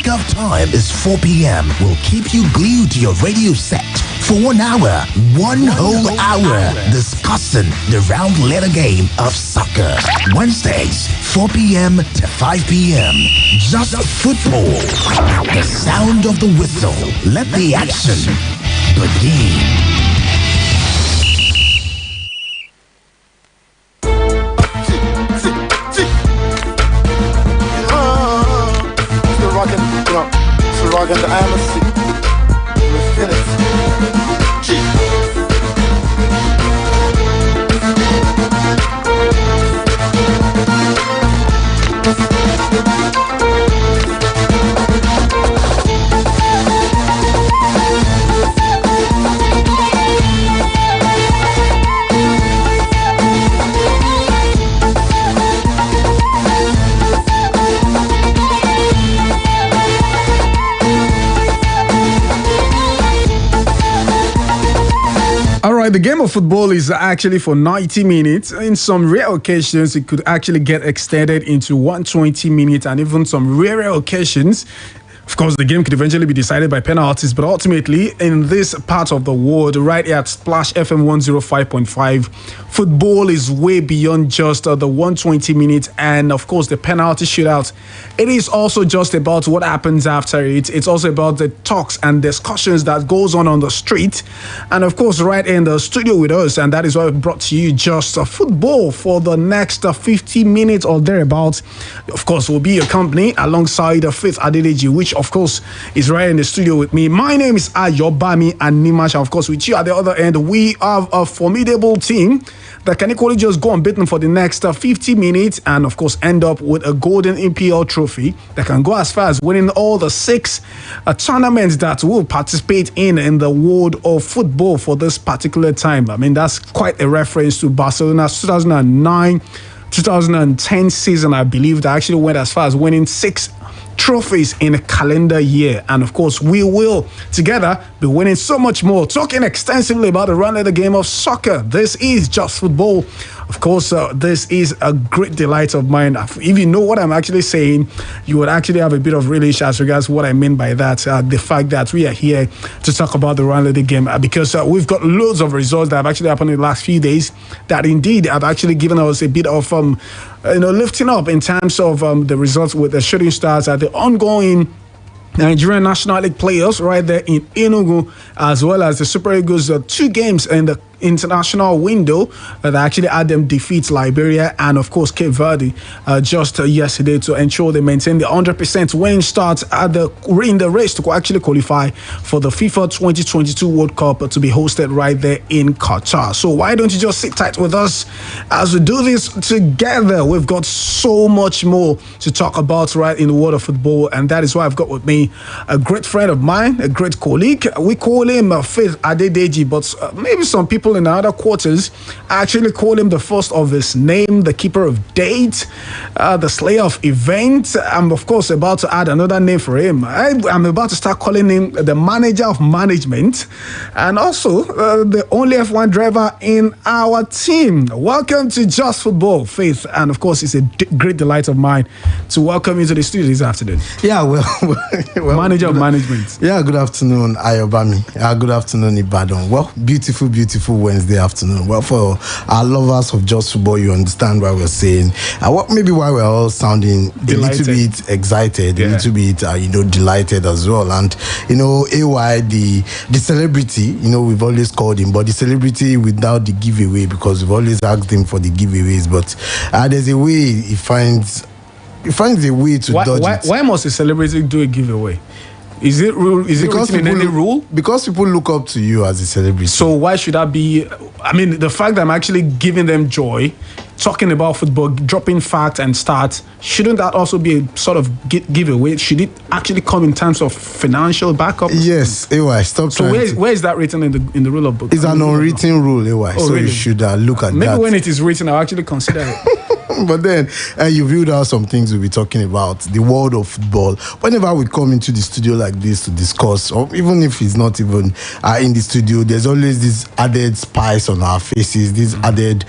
Kickoff time is 4 p.m. We'll keep you glued to your radio set for 1 hour, one whole hour, discussing the round letter game of soccer. Wednesdays, 4 p.m. to 5 p.m. Just football. The sound of the whistle. Let the action begin. Rockin' the Amazon. Let's get it. The game of football is actually for 90 minutes. In some rare occasions, it could actually get extended into 120 minutes, and even some rare occasions, of course, the game could eventually be decided by penalties, but ultimately, in this part of the world, right here at Splash FM 105.5, football is way beyond just the 120 minutes and, of course, the penalty shootout. It is also just about what happens after it. It's also about the talks and discussions that goes on the street. And, of course, right in the studio with us, and that is why we brought to you just football for the next 50 minutes or thereabouts. Of course, will be your company alongside Faith Adedeji, which of course is right in the studio with me. My name is Ayo Animasahun. Of course, with you at the other end, we have a formidable team that can equally just go unbeaten for the next 50 minutes and of course end up with a golden EPL trophy that can go as far as winning all the 6 tournaments that will participate in the world of football for this particular time. I mean, that's quite a reference to Barcelona's 2009-2010 season, I believe, that actually went as far as winning 6 trophies in a calendar year. And of course, we will together be winning so much more. Talking extensively about the run of the game of soccer. This is Just Football. Of course, this is a great delight of mine. If you know what I'm actually saying, you would actually have a bit of relish as regards what I mean by that. The fact that we are here to talk about the run of the game because we've got loads of results that have actually happened in the last few days that indeed have actually given us a bit of lifting up in terms of the results with the Shooting Stars at the ongoing Nigerian National League players right there in Enugu, as well as the Super Eagles, 2 games in the international window that actually had them defeat Liberia and of course Cape Verde just yesterday to ensure they maintain the 100% winning start in the race to actually qualify for the FIFA 2022 World Cup to be hosted right there in Qatar. So why don't you just sit tight with us as we do this together? We've got so much more to talk about right in the world of football, and that is why I've got with me a great friend of mine, a great colleague. We call him Faith Adedeji, but maybe some people in other quarters actually call him the first of his name, the keeper of date, the slayer of events. I'm of course about to add another name for him. I'm about to start calling him the manager of management, and also the only F1 driver in our team. Welcome to Just Football, Faith, and of course it's a great delight of mine to welcome you to the studio this afternoon. Yeah, well manager of management. Yeah, good afternoon, Ayo. Good afternoon, Ibadan. Well, beautiful Wednesday afternoon. Well, for our lovers of Just Football, you understand why we're saying, maybe why we're all sounding delighted. A little bit excited, a little bit, delighted as well. And, AY, the celebrity, we've always called him, but the celebrity without the giveaway, because we've always asked him for the giveaways. But there's a way he finds a way to dodge it. Why must a celebrity do a giveaway? Is it written in any rule? Because people look up to you as a celebrity. So why should that be? I mean, the fact that I'm actually giving them joy, talking about football, dropping facts and stats, shouldn't that also be a sort of giveaway? Should it actually come in terms of financial backup? Yes, AY, stop so trying. Where is that written in the rule of book? It's an unwritten rule, AY. Oh, so really? you should look at Maybe that. when it is written, I'll actually consider it. But then you read out some things we'll be talking about, the world of football. Whenever we come into the studio like this to discuss, or even if it's not even in the studio, there's always this added spice on our faces, this added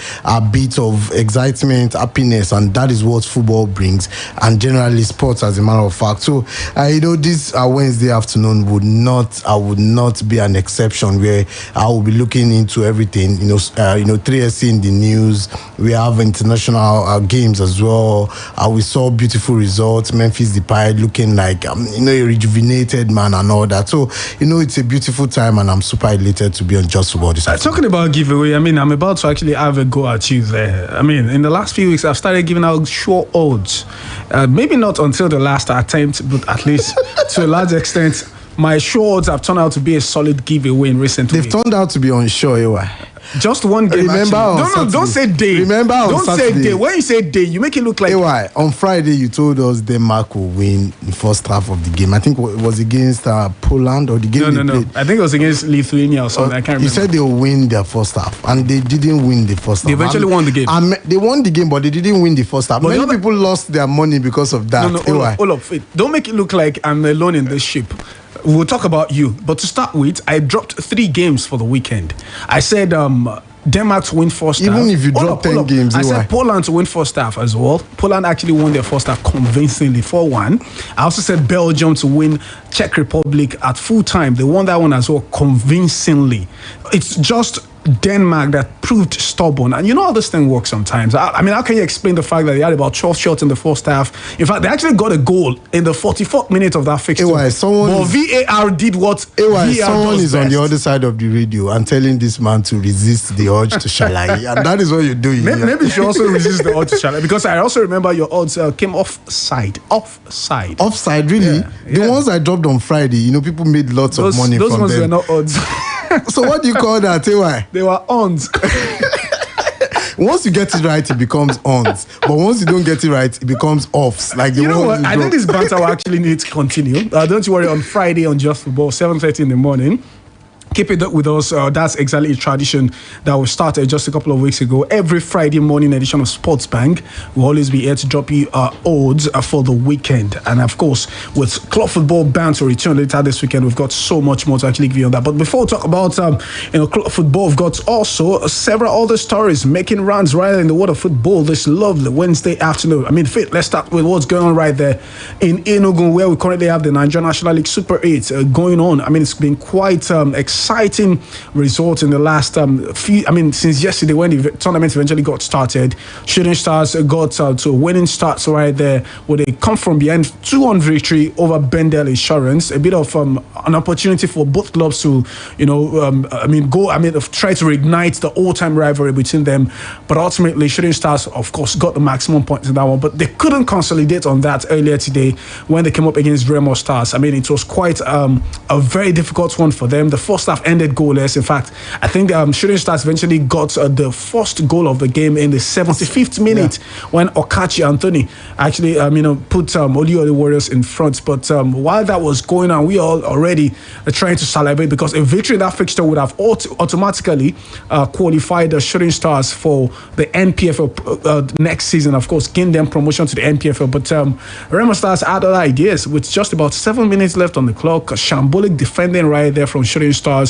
bit of excitement, happiness, and that is what football brings, and generally sports as a matter of fact. So this Wednesday afternoon would not be an exception, where I will be looking into everything. 3SC in the news. We have international games as well. We saw beautiful results. Memphis Depay looking like a rejuvenated man and all that. So it's a beautiful time, and I'm super elated to be on Just Football this afternoon. Talking about giveaway, I'm about to actually have a go at you there. In the last few weeks, I've started giving out sure odds. Maybe not until the last attempt, but at least to a large extent, my sure odds have turned out to be a solid giveaway in recent weeks. They've turned out to be unsure, Just one game. Remember actually. Don't say day. Remember on don't Saturday. Say day. When you say day, you make it look like. On Friday, you told us Denmark will win the first half of the game. I think it was against Poland, or the game No. played. I think it was against Lithuania or something. I can't remember. You said they will win their first half, and they didn't win the first half. They eventually won the game. They won the game, but they didn't win the first half. But many people lost their money because of that. Hold up. Don't make it look like I'm alone in this ship. We'll talk about you. But to start with, I dropped 3 games for the weekend. I said Denmark to win first half. Even if you drop 10 games, I said Poland to win first half as well. Poland actually won their first half convincingly 4-1. I also said Belgium to win Czech Republic at full time. They won that one as well convincingly. It's just Denmark that proved stubborn, and how this thing works sometimes. How can you explain the fact that they had about 12 shots in the first half? In fact, they actually got a goal in the 44th minute of that fixture. But VAR did what VAR someone does is best. on the other side of the radio and telling this man to resist the urge to shalaye, and that is what you're doing. Maybe you should also resist the urge to shalaye, because I also remember your odds came offside. Offside, really? Yeah. The ones I dropped on Friday, people made lots of money from them. Those ones were not odds. So what do you call that, AY? They were ons. Once you get it right, it becomes ons. But once you don't get it right, it becomes offs. Like you know what? I think this banter will actually need to continue. Don't you worry, on Friday on Just Football, 7:30 in the morning. Keep it with us. That's exactly a tradition that we started just a couple of weeks ago. Every Friday morning edition of Sports Bank, we'll always be here to drop you odds for the weekend. And of course, with club football bound to return later this weekend, we've got so much more to actually give you on that. But before we talk about club football, we've got also several other stories making rounds right in the world of football this lovely Wednesday afternoon. Let's start with what's going on right there in Enugu, where we currently have the Nigerian National League Super 8 going on. It's been quite exciting results in the last since yesterday when the tournament eventually got started. Shooting Stars got to a winning start right there, where they come from behind 2-1 victory over Bendel Insurance. A bit of an opportunity for both clubs to try to reignite the all-time rivalry between them. But ultimately, Shooting Stars, of course, got the maximum points in that one, but they couldn't consolidate on that earlier today when they came up against Remo Stars. It was quite a very difficult one for them. The first half ended goalless. In fact, I think Shooting Stars eventually got the first goal of the game in the 75th minute when Okachi Anthony actually put Oliole Warriors in front. But while that was going on, we all already trying to celebrate, because a victory in that fixture would have automatically qualified the Shooting Stars for the NPFL next season. Of course, gain them promotion to the NPFL. But Remo Stars had other ideas. With just about 7 minutes left on the clock, shambolic defending right there from Shooting Stars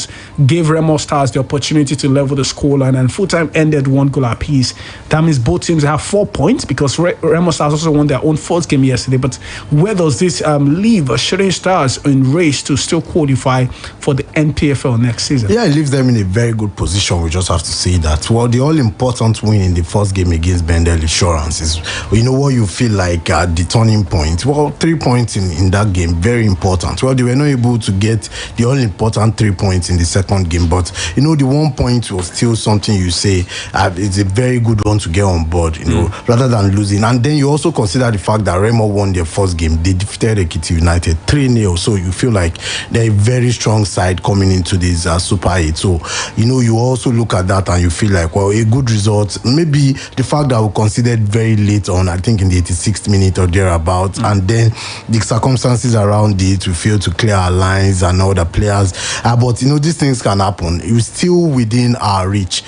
gave Remo Stars the opportunity to level the scoreline, and full time ended 1 goal apiece. That means both teams have 4 points, because Remo Stars also won their own fourth game yesterday. But where does this leave Shooting Stars in race to still qualify for the NPFL next season? Yeah, it leaves them in a very good position. We just have to say that. Well, the all-important win in the first game against Bendel Insurance is, what you feel like the turning point. Well, 3 points in that game, very important. Well, they were not able to get the all-important 3 points in the second game, but the 1 point was still something you say it's a very good one to get on board, rather than losing. And then you also consider the fact that Remo won their first game. They defeated Ekiti United 3-0, so you feel like they're a very strong side coming into this Super 8. So you also look at that and you feel like, well, a good result. Maybe the fact that we considered very late on, I think in the 86th minute or thereabout, and then the circumstances around it, we failed to clear our lines and all the players. But these things can happen. It's still within our reach.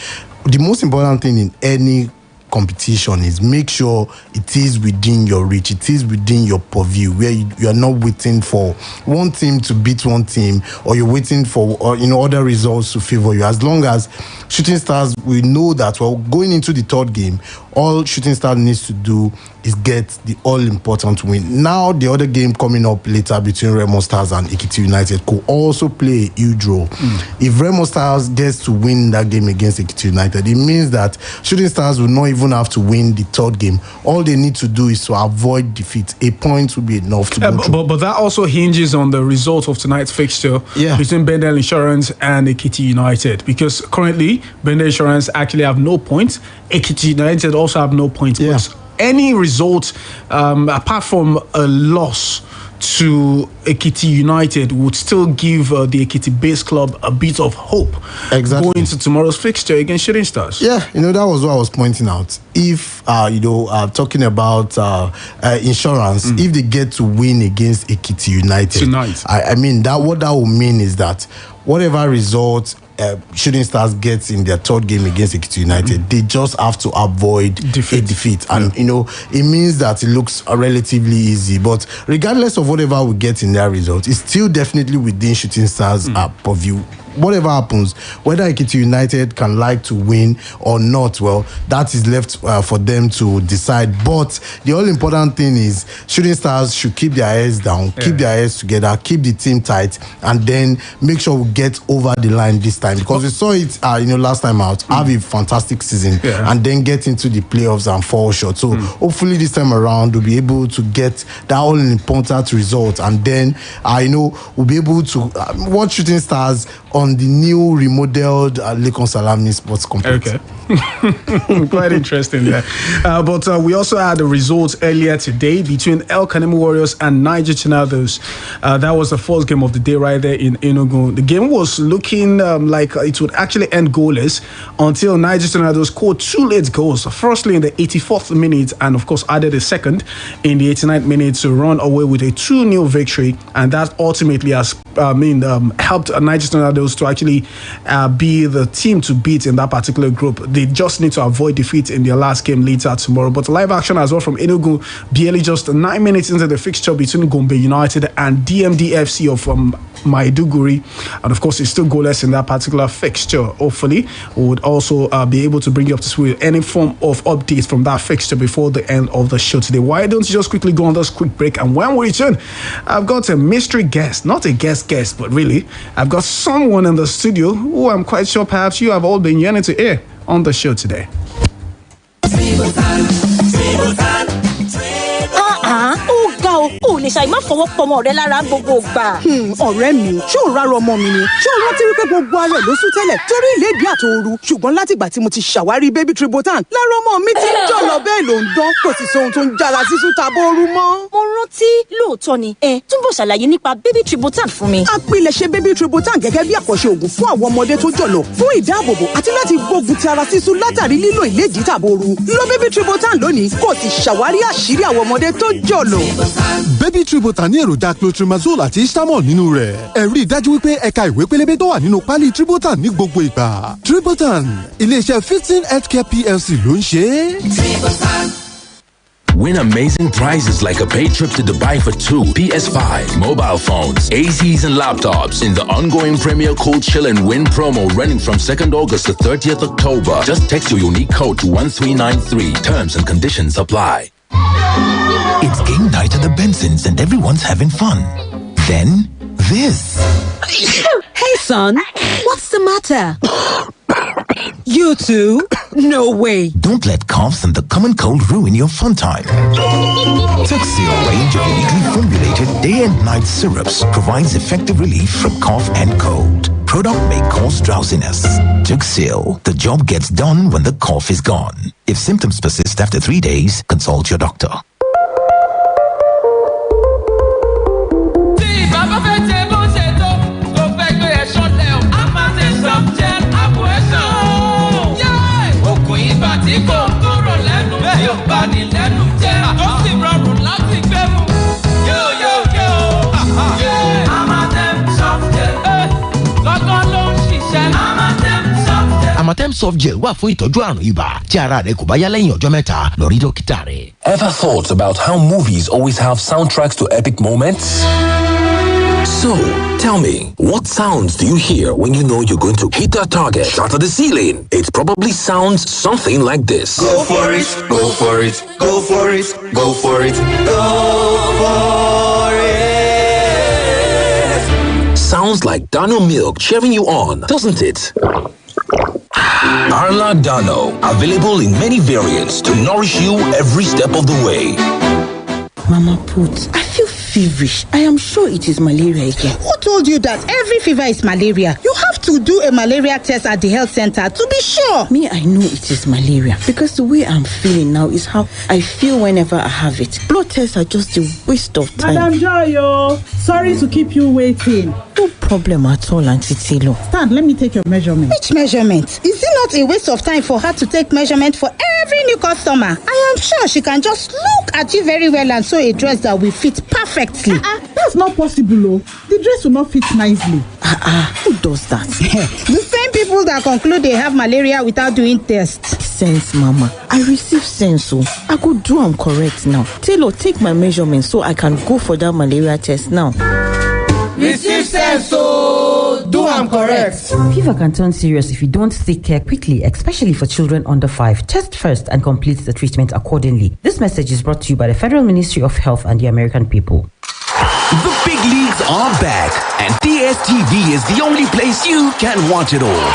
The most important thing in any competition is make sure it is within your reach, it is within your purview, where you are not waiting for one team to beat one team, or you're waiting for other results to favor you. As long as Shooting Stars, we know that going into the third game, all Shooting Stars needs to do is get the all-important win. Now, the other game coming up later between Remo Stars and Ekiti United could also play a huge role. If Remo Stars gets to win that game against Ekiti United, it means that Shooting Stars will not even have to win the third game. All they need to do is to avoid defeat. A point will be enough to go through. But that also hinges on the result of tonight's fixture between Bendel Insurance and Ekiti United, because currently Bendel Insurance actually have no points. Ekiti United also have no points. Yeah. But any result apart from a loss to Ekiti United would still give the Ekiti base club a bit of hope going into tomorrow's fixture against Shooting Stars. Yeah, that was what I was pointing out. If talking about insurance, if they get to win against Ekiti United tonight, I mean that what that will mean is that whatever result Shooting Stars gets in their third game against Ekiti United, they just have to avoid a defeat. And, it means that it looks relatively easy. But regardless of whatever we get in their result, it's still definitely within Shooting Stars' purview. Whatever happens, whether Ekiti United can like to win or not, well, that is left for them to decide. But the all important thing is Shooting Stars should keep their heads down, keep their heads together, keep the team tight, and then make sure we get over the line this time. Because we saw it, last time out, have a fantastic season, and then get into the playoffs and fall short. So hopefully this time around, we'll be able to get that all important result, and then we'll be able to watch Shooting Stars on the new remodeled Lekon Salami Sports Complex. Okay. Quite interesting there. But we also had the results earlier today between El Kanemi Warriors and Niger Tornadoes. That was the first game of the day right there in Enugu. The game was looking like it would actually end goalless until Niger Tornadoes scored two late goals. Firstly in the 84th minute, and of course added a second in the 89th minute to run away with a 2-0 victory. And that ultimately has helped Niger Tornadoes to actually be the team to beat in that particular group. They just need to avoid defeat in their last game later tomorrow. But live action as well from Enugu, barely just 9 minutes into the fixture between Gombe United and DMD FC of Maiduguri. And of course, it's still goalless in that particular fixture. Hopefully, we would also be able to bring you up to speed with any form of updates from that fixture before the end of the show today. Why don't you just quickly go on this quick break? And when we return, I've got a mystery guest, not a guest, but really, I've got someone in the studio who I'm quite sure perhaps you have all been yearning to hear on the show today. ó lè ṣàì má fọwọ́ pọmọ rẹ lára gbogbo gbà. ọ̀rẹ́ mi ṣé ò rárọ ọmọ mi ni ṣé o rántí wípé gbogbo ara ẹ̀ ló sún tẹ́lẹ̀ torí ìlédìí àtòoru ṣùgbọ́n látìgbà tí mo ti ṣàwárí baby tributan lára ọmọ mi ti ń jọ̀lọ̀ bẹ́ẹ̀ ló ń dán kò sì sóhun tó ń jára sísú tabóoru mọ́. mo rántí lóòótọ́ ni túbọ̀ ṣàlàyé nípa baby tributan fún mi. apilẹ̀ṣẹ̀ baby tributan gẹ́gẹ́ bí àkọ́ṣe òògùn fún àwọn ọmọdé tó jọ̀lọ̀ fún ìdáàbòbò àti láti gbógun ti ara sísú látàrí lílo ìlédìí tàbóoru. lo baby tributan lónìí kò sì ṣàwárí àṣírí àwọn ọmọdé tó jọ̀lọ̀. baby tributan ní èròjà clotrimazole àti istamol nínú rẹ̀. ẹ rí i dájú wípé ẹ̀ka ìwé pélébé tó wà nínú pálí tributan ní gbogbo ìgbà. tributan iléeṣẹ́ 15 healthcare plc ló ń ṣe é. Win amazing prizes like a paid trip to Dubai for 2, PS5, mobile phones, ACs and laptops in the ongoing Premier Cool Chill and Win promo running from 2nd August to 30th October. Just text your unique code to 1393. Terms and conditions apply. It's game night at the Bensons and everyone's having fun. Then, this. Hey son, what's the matter? You too? No way. Don't let coughs and the common cold ruin your fun time. Tuxil range of uniquely formulated day and night syrups provides effective relief from cough and cold. Product may cause drowsiness. Tuxil, the job gets done when the cough is gone. If symptoms persist after 3 days, consult your doctor. Amatem soft gel wà fún ìtọ́jú àrùn ibà. Tí ara rẹ kò bá yá lẹ́yìn ọjọ́ mẹ́ta, lọ rí dókítà rẹ. Ever thought about how movies always have soundtracks to epic moments? So, tell me, what sounds do you hear when you know you're going to hit a target, shatter the ceiling? It probably sounds something like this. Go for it, go for it, go for it, go for it, go for it. Sounds like Dano milk cheering you on, doesn't it? Arla Dano, available in many variants to nourish you every step of the way. Mama Put, I feel feverish. I am sure it is malaria again. Who told you that every fever is malaria? You have to do a malaria test at the health center to be sure. Me, I know it is malaria because the way I'm feeling now is how I feel whenever I have it. Blood tests are just a waste of time. Madam Joyo, sorry to keep you waiting. No problem at all, Auntie Tilo. Stand, let me take your measurement. Which measurement? Is it not a waste of time for her to take measurement for every new customer? I am sure she can just look at you very well and sew a dress that will fit perfectly. That's not possible, oh. The dress will not fit nicely. Who does that? The same people that conclude they have malaria without doing tests. Sense, Mama. I receive sense, so I could do am correct now. Taylor, take my measurement so I can go for that malaria test now. Receive sense, so do am correct. Fever can turn serious if you don't take care quickly, especially for children under 5. Test first and complete the treatment accordingly. This message is brought to you by the Federal Ministry of Health and the American people. The big leagues are back, and DSTV is the only place you can watch it all.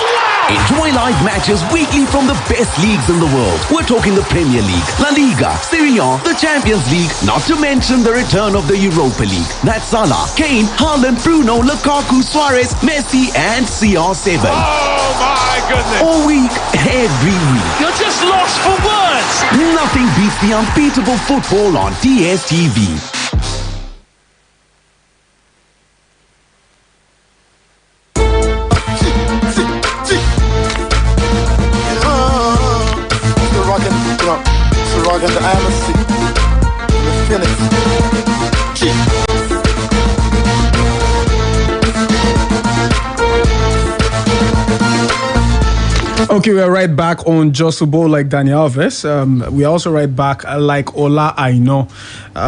Enjoy live matches weekly from the best leagues in the world. We're talking the Premier League, La Liga, Serie A, the Champions League, not to mention the return of the Europa League. That's Salah, Kane, Haaland, Bruno, Lukaku, Suarez, Messi, and CR7. Oh my goodness! All week, every week. You're just lost for words! Nothing beats the unbeatable football on DSTV. Rocking the Animasahun. Let's finish. Okay, we are right back on Just Football like Daniel Alves. We are also right back like Ola Aino.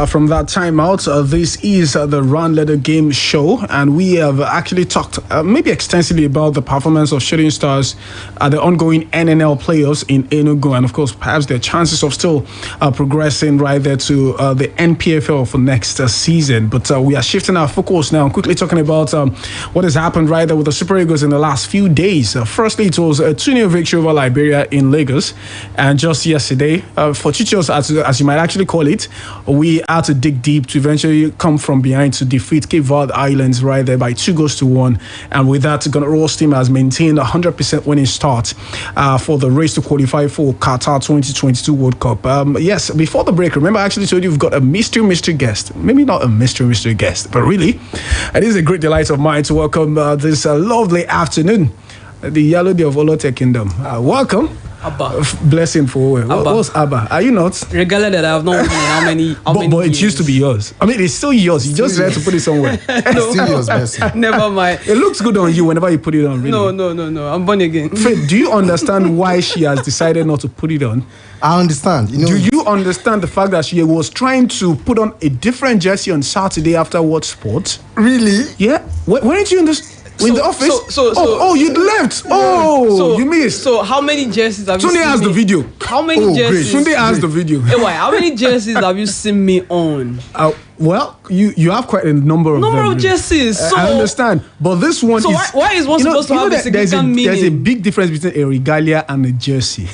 From that time out, this is the Run Letter Game show, and we have actually talked maybe extensively about the performance of Shooting Stars at the ongoing NNL playoffs in Enugu, and of course, perhaps their chances of still progressing right there to the NPFL for next season. But we are shifting our focus now, quickly talking about what has happened right there with the Super Eagles in the last few days. Firstly, it was a 2-0 victory over Liberia in Lagos, and just yesterday, for Chichos, as you might actually call it, we had to dig deep to eventually come from behind to defeat Cape Verde Islands right there by 2-1, and with that, Ghana Royals team has maintained a 100% winning start for the race to qualify for Qatar 2022 World Cup. Yes, before the break, remember I actually told you we've got a mystery guest. Maybe not a mystery guest, but really, it is a great delight of mine to welcome this lovely afternoon, the Yellow Day of Olote Kingdom. Welcome. Abba. Blessing for Abba. What's Abba? Are you not? Regardless that I have not known how many but it used to be yours. I mean, it's still yours. You just had to put it somewhere. It's still yours, Blessing. Never mind. It looks good on you whenever you put it on, really. No. I'm born again. Faith, do you understand why she has decided not to put it on? I understand. Do you understand the fact that she was trying to put on a different jersey on Saturday after what sport? Really? Yeah. Weren't you in the office? You'd left. You missed. So how many jerseys have you seen me? Sunday has the video. How many jerseys? Sunday has the video. How many jerseys have you seen me on? Well, you have quite a number of jerseys. So I understand, but this one is. So why is one supposed to have a significant meaning? There's a big difference between a regalia and a jersey.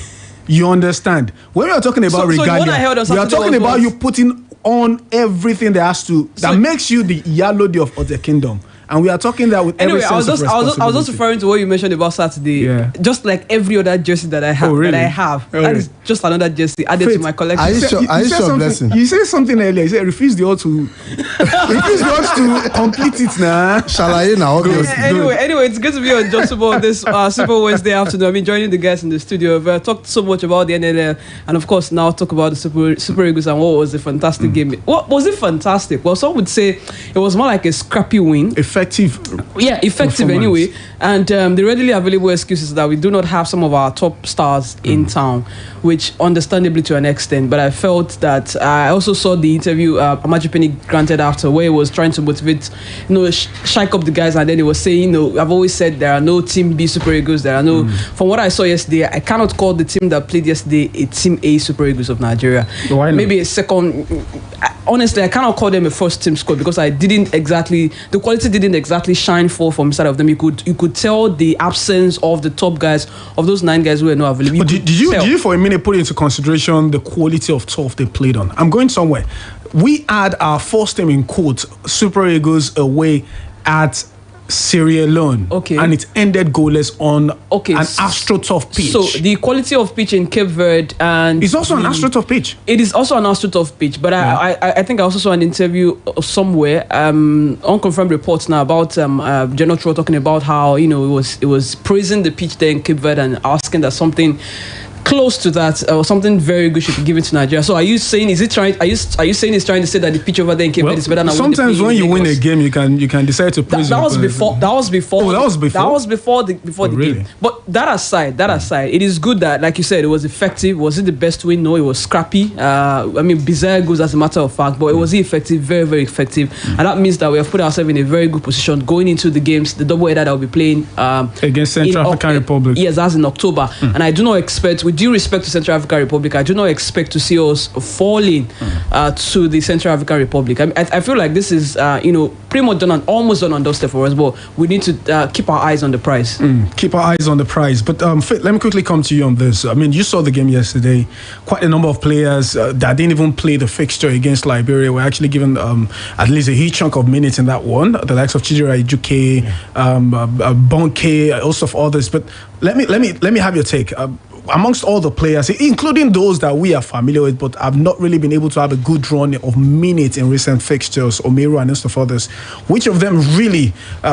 You understand? When we are talking about regalia, we are talking about you putting on everything that makes you the Yellow Day of the Kingdom. And we are talking that with every sense of responsibility. I was just referring to what you mentioned about Saturday. Yeah. Just like every other jersey that I have. That is just another jersey added to my collection. Are you sure, Blessing? You said something earlier. You said refuse the odds to complete it now. Shall I now? Anyway, it's good to be on Just Football this Super Wednesday afternoon. I've been joining the guys in the studio. We've talked so much about the NNL, and of course now talk about the Super Eagles and what was a fantastic game. What was it fantastic? Well, some would say it was more like a scrappy win. effective. Yeah, effective anyway. And the readily available excuse is that we do not have some of our top stars in town, which understandably to an extent. But I felt that I also saw the interview Amajipeni granted after, where he was trying to motivate, shake up the guys, and then he was saying, I've always said there are no Team B Super Eagles. There are no. From what I saw yesterday, I cannot call the team that played yesterday a Team A Super Eagles of Nigeria. Why not? Maybe a second. Honestly, I cannot call them a first team squad because the quality didn't exactly shine forth from inside of them. You could tell the absence of the top guys, of those 9 guys who were not available. But did you for a minute put into consideration the quality of turf they played on? I'm going somewhere. We had our first team in quotes, Super Eagles away at Sierra Leone, and it ended goalless on an AstroTurf pitch. So the quality of pitch in Cape Verde, and it's also an AstroTurf pitch. It is also an AstroTurf pitch, but I think I also saw an interview somewhere, unconfirmed reports now about General Tro talking about how it was praising the pitch there in Cape Verde and asking that something close to that or something very good should be given to Nigeria. So are you saying are you saying he's trying to say that the pitch over there in Cape Verde is better than sometimes when you win a game you can decide to praise that was before the game. But that aside, it is good that, like you said, it was effective. Was it the best win? No, it was scrappy. Bizarre goes as a matter of fact, but it was effective, very, very effective. And that means that we have put ourselves in a very good position going into the games, the double header that we'll be playing against Central African Republic. Yes, that's in October. And I do not expect, with due respect to Central African Republic, I do not expect to see us falling to the Central African Republic. I feel like this is pretty much done and almost done on doorstep for us, but we need to keep our eyes on the prize. Keep our eyes on the prize. But Fit, let me quickly come to you on this. I mean, you saw the game yesterday. Quite a number of players that didn't even play the fixture against Liberia were actually given at least a huge chunk of minutes in that one. The likes of Chidera Ijuke, Bonke, also of others. But let me have your take. Amongst all the players, including those that we are familiar with, but have not really been able to have a good run of minutes in recent fixtures, Omero and most of others, which of them really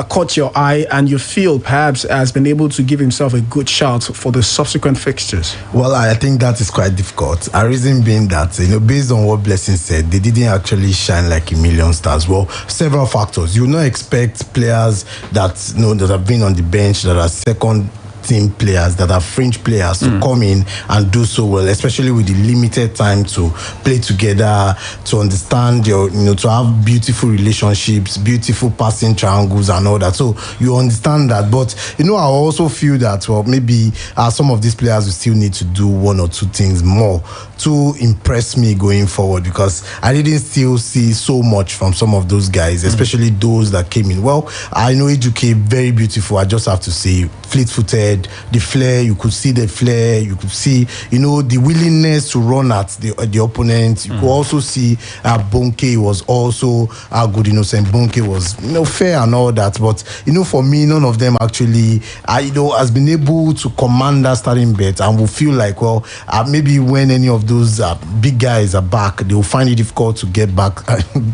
caught your eye and you feel perhaps has been able to give himself a good shout for the subsequent fixtures? Well, I think that is quite difficult. A reason being that, based on what Blessing said, they didn't actually shine like a million stars. Well, several factors. You will not expect players that that have been on the bench, that are second team players, that are fringe players, to come in and do so well, especially with the limited time to play together, to understand to have beautiful relationships, beautiful passing triangles and all that. So you understand that. But I also feel that maybe some of these players will still need to do one or two things more to impress me going forward, because I didn't still see so much from some of those guys, especially those that came in. Well, I know Ejuke, very beautiful, I just have to say, fleet-footed, the flair, you could see the flair, you could see, the willingness to run at the opponent. You could also see Bonke was also good, Innocent Bonke was, fair and all that. But, for me, none of them actually, has been able to command that starting bet, and will feel like, maybe when any of those big guys are back, they will find it difficult to get back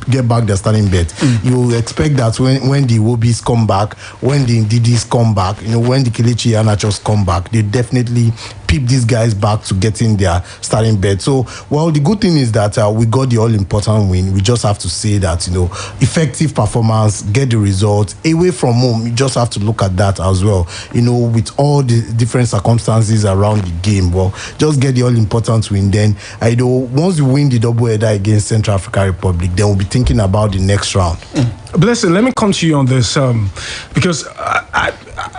their starting bet. You will expect that when the Wobis come back, when the Ndidis come back, when the Kelechi Iheanachos come back, they definitely peep these guys back to getting their starting bet. So, the good thing is that we got the all-important win. We just have to say that, effective performance, get the result. Away from home, you just have to look at that as well. With all the different circumstances around the game, just get the all-important win. Then, once you win the double header against Central African Republic, then we'll be thinking about the next round. Blessing, let me come to you on this because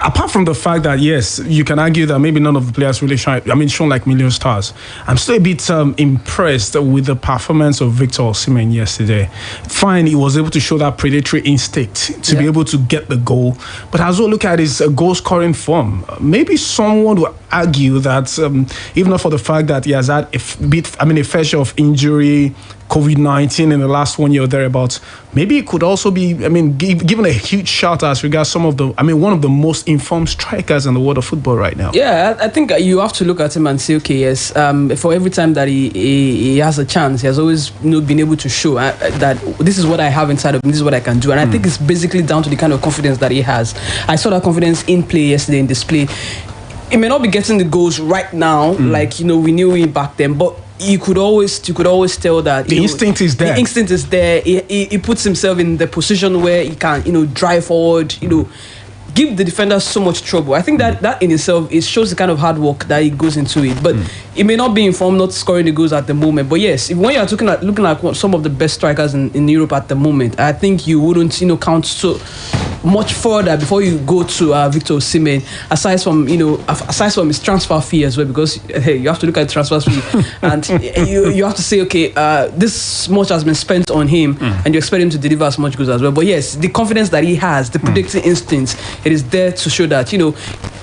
apart from the fact that, yes, you can argue that maybe none of the players really shown like million stars, I'm still a bit impressed with the performance of Victor Osimhen yesterday. Fine, he was able to show that predatory instinct to be able to get the goal, but as well look at his goal scoring form. Maybe someone would argue that even not for the fact that he has had a fair share of injury, COVID-19 in the last 1 year or thereabouts, maybe it could also be, given a huge shout as regards some of the, one of the most informed strikers in the world of football right now. Yeah, I think you have to look at him and say, okay, yes, for every time that he has a chance, he has always been able to show that this is what I have inside of me, this is what I can do. And I think it's basically down to the kind of confidence that he has. I saw that confidence in play yesterday, in display. He may not be getting the goals right now, like we knew him back then, but you could always tell that the instinct is there. The instinct is there. He puts himself in the position where he can, drive forward, give the defender so much trouble. I think that in itself, it shows the kind of hard work that he goes into it. But it may not be in form, not scoring the goals at the moment. But yes, when you are looking at some of the best strikers in Europe at the moment, I think you wouldn't count so much further before you go to Victor Osimhen. Aside from his transfer fee as well, because you have to look at the transfer fee, and you have to say, okay, this much has been spent on him, and you expect him to deliver as much goals as well. But yes, the confidence that he has, the predicting instincts, it is there to show that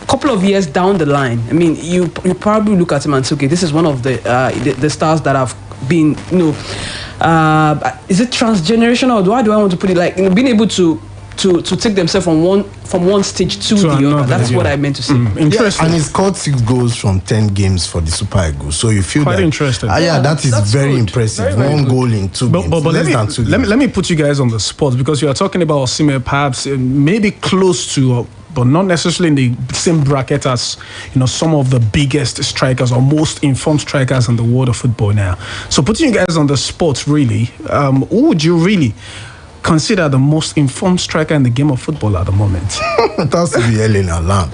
couple of years down the line, I mean, you probably look at him and say, okay, this is one of the stars that have been, is it transgenerational? Or how do I want to put it? Like, being able to take themselves from one stage to the other. That's what I meant to say. Interesting. And he scored 6 goals from 10 games for the Super Eagles. So you feel quite interesting. That is very impressive. Very, very goal in 2 games. But less than 2 games. Let me put you guys on the spot, because you are talking about Osimhen, perhaps maybe close to, but not necessarily in the same bracket as some of the biggest strikers or most informed strikers in the world of football now. So putting you guys on the spot, really, who would you really consider the most informed striker in the game of football at the moment? It has to be Erling Haaland.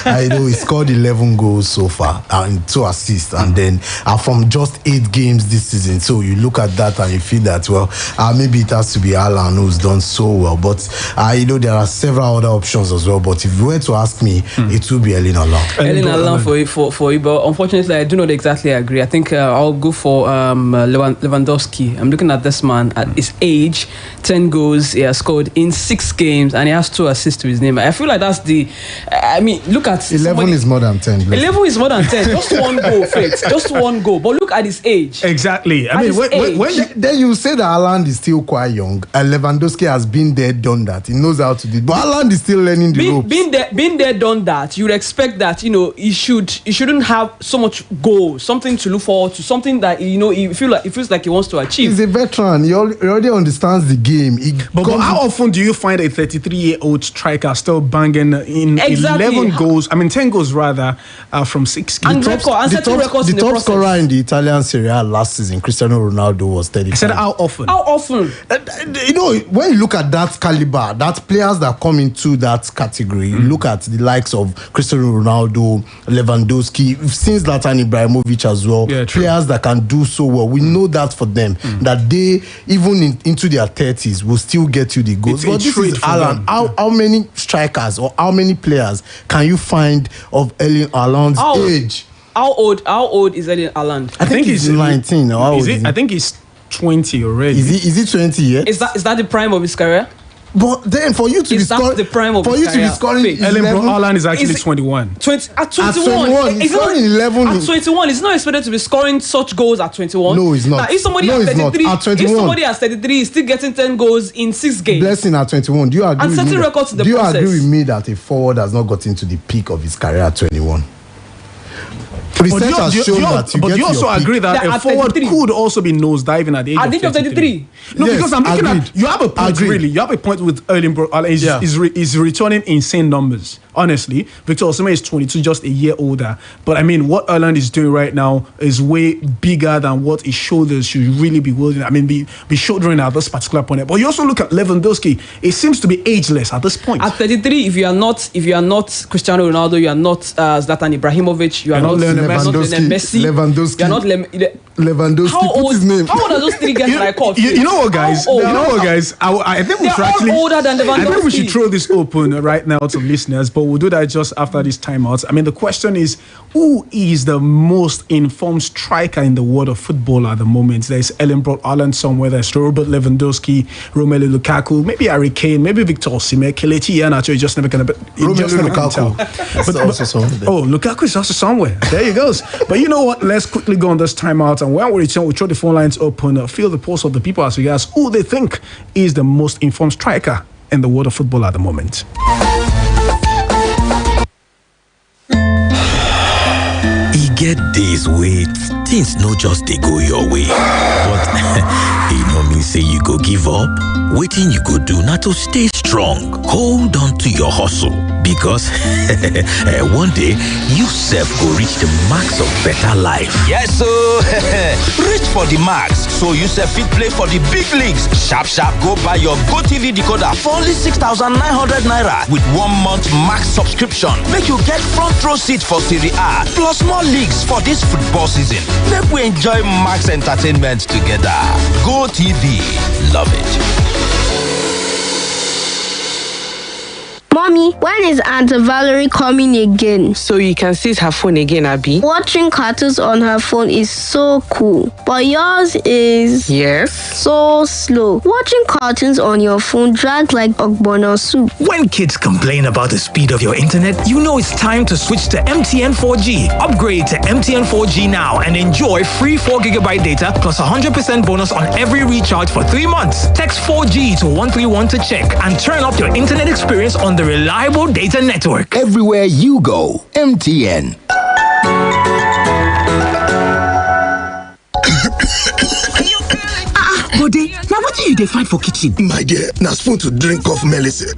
I know he scored 11 goals so far and 2 assists, and then from just 8 games this season. So you look at that and you feel that, well, maybe it has to be Haaland who's done so well. But there are several other options as well. But if you were to ask me, it will be Erling Haaland. Erling Haaland for you, but unfortunately, I do not exactly agree. I think I'll go for Lewandowski. I'm looking at this man at his age. 10 goals he has scored in 6 games, and he has 2 assists to his name. I feel like that's look at 11 is more than 10. 11 is more than 10. Just 1 goal, Faith. Just 1 goal. But look at his age. Exactly. Then you say that Haaland is still quite young, and Lewandowski has been there, done that. He knows how to do it. But Haaland is still learning the ropes. Been there, done that. You would expect that he shouldn't have so much goal, something to look forward to, something that he feels like he wants to achieve. He's a veteran. He already understands the game. But how often do you find a 33-year-old striker still banging in 11 goals? I mean, 10 goals rather from 6 games. The top scorer in the Italian Serie A last season, Cristiano Ronaldo, was 35. I said how often? How often? When you look at that caliber, that players that come into that category, you look at the likes of Cristiano Ronaldo, Lewandowski, we've seen Zlatan Ibrahimovic as well. Yeah, players that can do so well. We know that for them, that they, even into their 30s, will still get you the goals. But this is Haaland. How many strikers or how many players can you find of Erling Haaland's age? How old is Erling Haaland? I think he's 19. Or how old is he? I think he's 20 already. Is he 20 yet? Is that the prime of his career? But then for you to be scoring, the prime of for you to be scoring, Erling Haaland is actually 21. At 21, he's scoring 11. At 21, he's not expected to be scoring such goals at 21. No, he's not. Now, if somebody has 33, if somebody has 33, he's still getting 10 goals in 6 games. Blessing at 21. Do you agree? And setting records in the process. process. Do you agree with me that a forward has not gotten to the peak of his career at 21? Research has shown that you but get you also your agree that a forward could also be nosediving at the age of 33. No, yes, because I'm looking at you have a point. Really, you have a point with Erling Haaland. He's returning insane numbers. Honestly, Victor Osimhen is 22, just a year older. But I mean, what Haaland is doing right now is way bigger than what his shoulders should really be wielding. I mean, be shouldering at this particular point. But you also look at Lewandowski; it seems to be ageless at this point. At 33, if you are not Cristiano Ronaldo, you are not Zlatan Ibrahimovic, you are not Messi, Lewandowski. You're not Lewandowski. How old? Put his name. How old are those 3 guys that I called? You know what, guys? I think we should actually. Older than Lewandowski. I think we should throw this open right now to listeners, but we'll do that just after this timeout. I mean, the question is, who is the most informed striker in the world of football at the moment? There's Erling Haaland somewhere. There's Robert Lewandowski, Romelu Lukaku, maybe Harry Kane, maybe Victor Osimhen, Kelechi Iheanacho. You just never can tell. Lukaku is also somewhere. There he goes. But you know what? Let's quickly go on this timeout, and when we return, we'll throw the phone lines open, feel the pulse of the people as regards who they think is the most informed striker in the world of football at the moment. get days wait, things no just they go your way. But e no mean say you go give up. Wetin you go do na to stay strong. Hold on to your hustle because one day you sef go reach the max of better life. Yes, so reach for the max so you sef fit play for the big leagues. Sharp go buy your GoTV decoder for only 6,900 naira with 1 month max subscription. Make you get front row seat for Serie A plus more leagues for this football season. Make we enjoy max entertainment together. GoTV, love it. Mommy, when is Aunt Valerie coming again? So you can see her phone again, Abby? Watching cartoons on her phone is so cool. But yours is... Yes? So slow. Watching cartoons on your phone drags like ogbono soup. When kids complain about the speed of your internet, you know it's time to switch to MTN 4G. Upgrade to MTN 4G now and enjoy free 4GB data plus 100% bonus on every recharge for 3 months. Text 4G to 131 to check and turn up your internet experience on the reliable data network. Everywhere you go, MTN. Bode, now what do you find for kitchen? My dear, now spoon to drink off medicine.